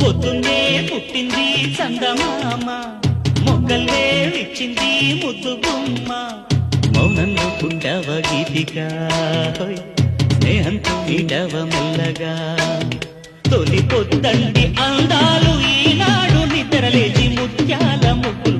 పొద్దున్నే పుట్టింది చందమామ, మొగ్గల్లే ఇచ్చింది ముద్దు గుమ్మ. మౌనంలో పుట్టవ గీతిగా, స్నేహంతో నీడవ మెల్లగా. తొలి పొద్దండి అందాలు ఈనాడు నిద్రలేచి ముత్యాల ముగ్గులు